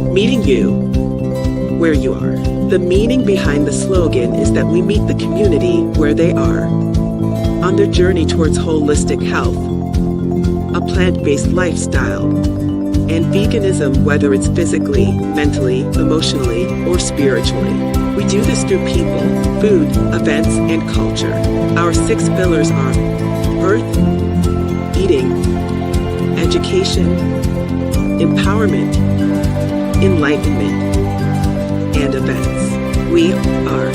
meeting you where you are. The meaning behind the slogan is that we meet the community where they are on their journey towards holistic health, a plant-based lifestyle, and veganism, whether it's physically, mentally, emotionally, or spiritually. We do this through people, food, events, and culture. Our 6 pillars are earth, eating, education, empowerment, enlightenment, and events. We are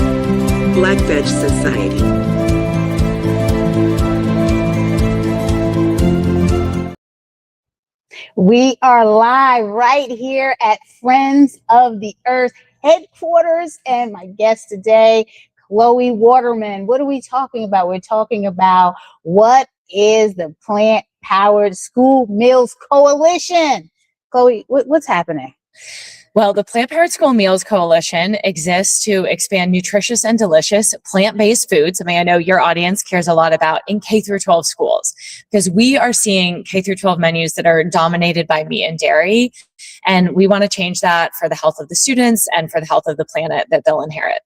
Black Veg Society. We are live right here at Friends of the Earth headquarters, and my guest today, Chloe Waterman. What are we talking about? We're talking about what is the Plant Powered School Meals Coalition. Chloe, what's happening? Well, the Plant Powered School Meals Coalition exists to expand nutritious and delicious plant-based foods, something I know your audience cares a lot about, in K through 12 schools, because we are seeing K through 12 menus that are dominated by meat and dairy, and we want to change that for the health of the students and for the health of the planet that they'll inherit.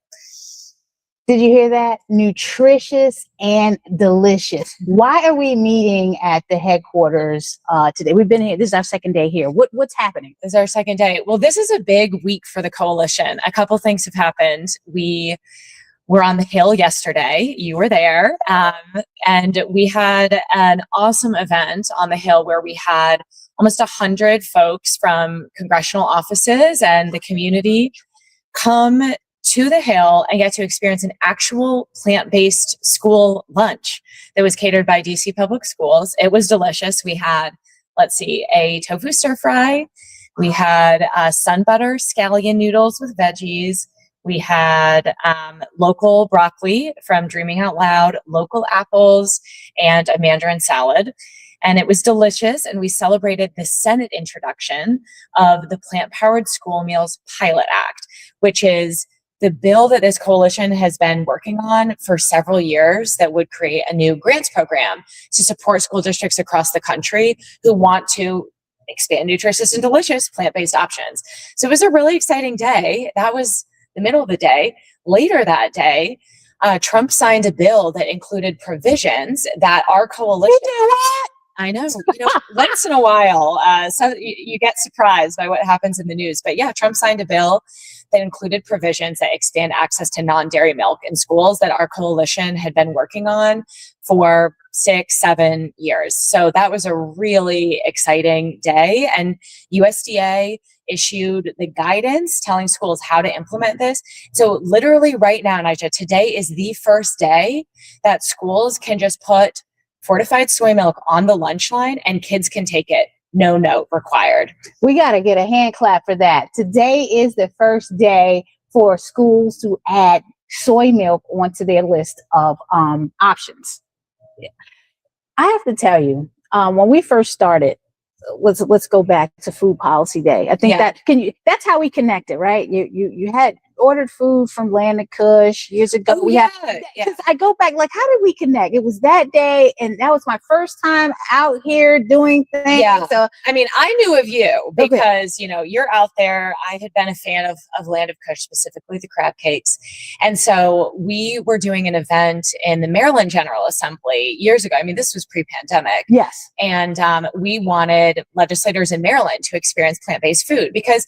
Did you hear that? Nutritious and delicious. Why are we meeting at the headquarters today? We've been here. This is our second day here. What's happening? This is our second day. Well, this is a big week for the coalition. A couple things have happened. We were on the Hill yesterday. You were there. And we had an awesome event on the Hill where we had almost 100 folks from congressional offices and the community come to the Hill and get to experience an actual plant-based school lunch that was catered by DC Public Schools. It was delicious. We had, a tofu stir fry. We had sun butter scallion noodles with veggies. We had local broccoli from Dreaming Out Loud, local apples, and a mandarin salad. And it was delicious. And we celebrated the Senate introduction of the Plant Powered School Meals Pilot Act, which is the bill that this coalition has been working on for several years that would create a new grants program to support school districts across the country who want to expand nutritious and delicious plant-based options. So it was a really exciting day. That was the middle of the day. Later that day, Trump signed a bill that included provisions that our coalition— You did what? I know, once in a while, so you get surprised by what happens in the news. But yeah, Trump signed a bill that included provisions that expand access to non-dairy milk in schools that our coalition had been working on for 6-7 years. So that was a really exciting day. And USDA issued the guidance telling schools how to implement this. So literally right now, Naijha, today is the first day that schools can just put fortified soy milk on the lunch line and kids can take it. No note required. We got to get a hand clap for that. Today is the first day for schools to add soy milk onto their list of options. I have to tell you, when we first started, let's go back to Food Policy Day. I think that's how we connected, right? You had ordered food from Land of Kush years ago. I go back, how did we connect? It was that day, and that was my first time out here doing things. Yeah. So I mean, I knew of you because you're out there. I had been a fan of Land of Kush, specifically the crab cakes, and so we were doing an event in the Maryland General Assembly years ago. I mean, this was pre-pandemic. Yes, and we wanted legislators in Maryland to experience plant-based food because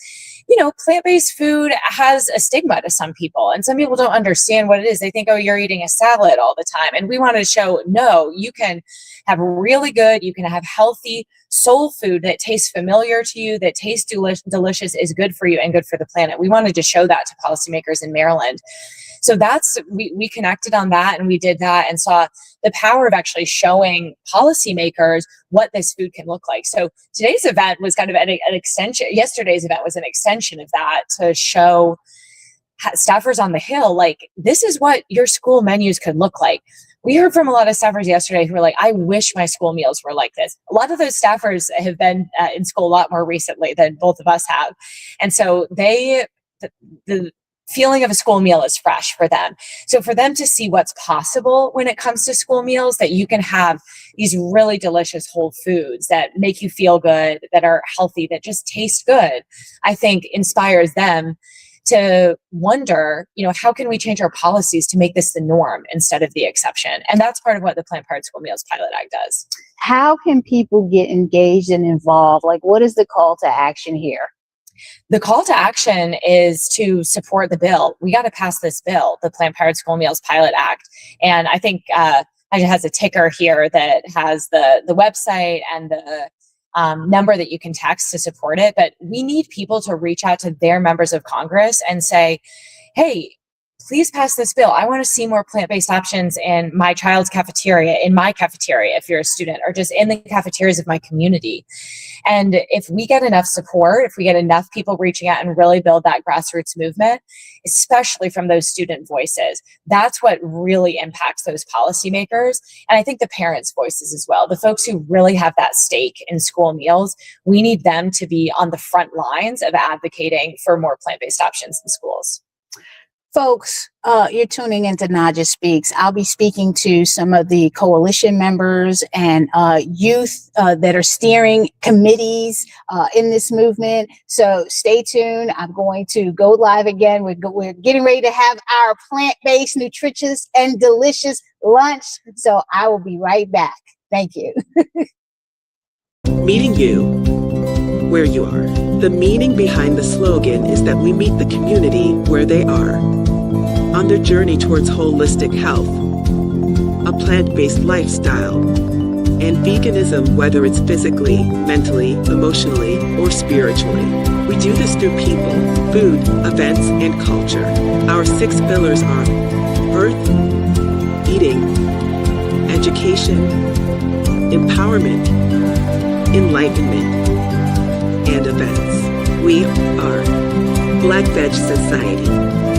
plant-based food has a stigma to some people, and some people don't understand what it is. They think, oh, you're eating a salad all the time. And we wanted to show, no, you can have really good, you can have healthy soul food that tastes familiar to you, that tastes delicious, is good for you and good for the planet. We wanted to show that to policymakers in Maryland. So we connected on that, and we did that and saw the power of actually showing policymakers what this food can look like. So today's event was kind of an extension. Yesterday's event was an extension of that to show staffers on the Hill, this is what your school menus could look like. We heard from a lot of staffers yesterday who were like, I wish my school meals were like this. A lot of those staffers have been in school a lot more recently than both of us have. And so the feeling of a school meal is fresh for them. So for them to see what's possible when it comes to school meals, that you can have these really delicious whole foods that make you feel good, that are healthy, that just taste good, I think inspires them to wonder, how can we change our policies to make this the norm instead of the exception? And that's part of what the Planned Parenthood School Meals Pilot Act does. How can people get engaged and involved? Like, what is the call to action here? The call to action is to support the bill. We got to pass this bill, the Planned Parenthood School Meals Pilot Act. And I think Naijha has a ticker here that has the website and the number that you can text to support it. But we need people to reach out to their members of Congress and say, hey, please pass this bill. I want to see more plant-based options in my child's cafeteria, in my cafeteria, if you're a student, or just in the cafeterias of my community. And if we get enough support, if we get enough people reaching out and really build that grassroots movement, especially from those student voices, that's what really impacts those policymakers. And I think the parents' voices as well, the folks who really have that stake in school meals, we need them to be on the front lines of advocating for more plant-based options in schools. Folks, you're tuning into Naijha Speaks. I'll be speaking to some of the coalition members and youth that are steering committees in this movement. So stay tuned. I'm going to go live again. We're getting ready to have our plant-based, nutritious, and delicious lunch. So I will be right back. Thank you. Meeting you where you are. The meaning behind the slogan is that we meet the community where they are. On their journey towards holistic health, a plant-based lifestyle, and veganism, whether it's physically, mentally, emotionally, or spiritually. We do this through people, food, events, and culture. Our 6 pillars are earth, eating, education, empowerment, enlightenment, and events. We are Black Veg Society.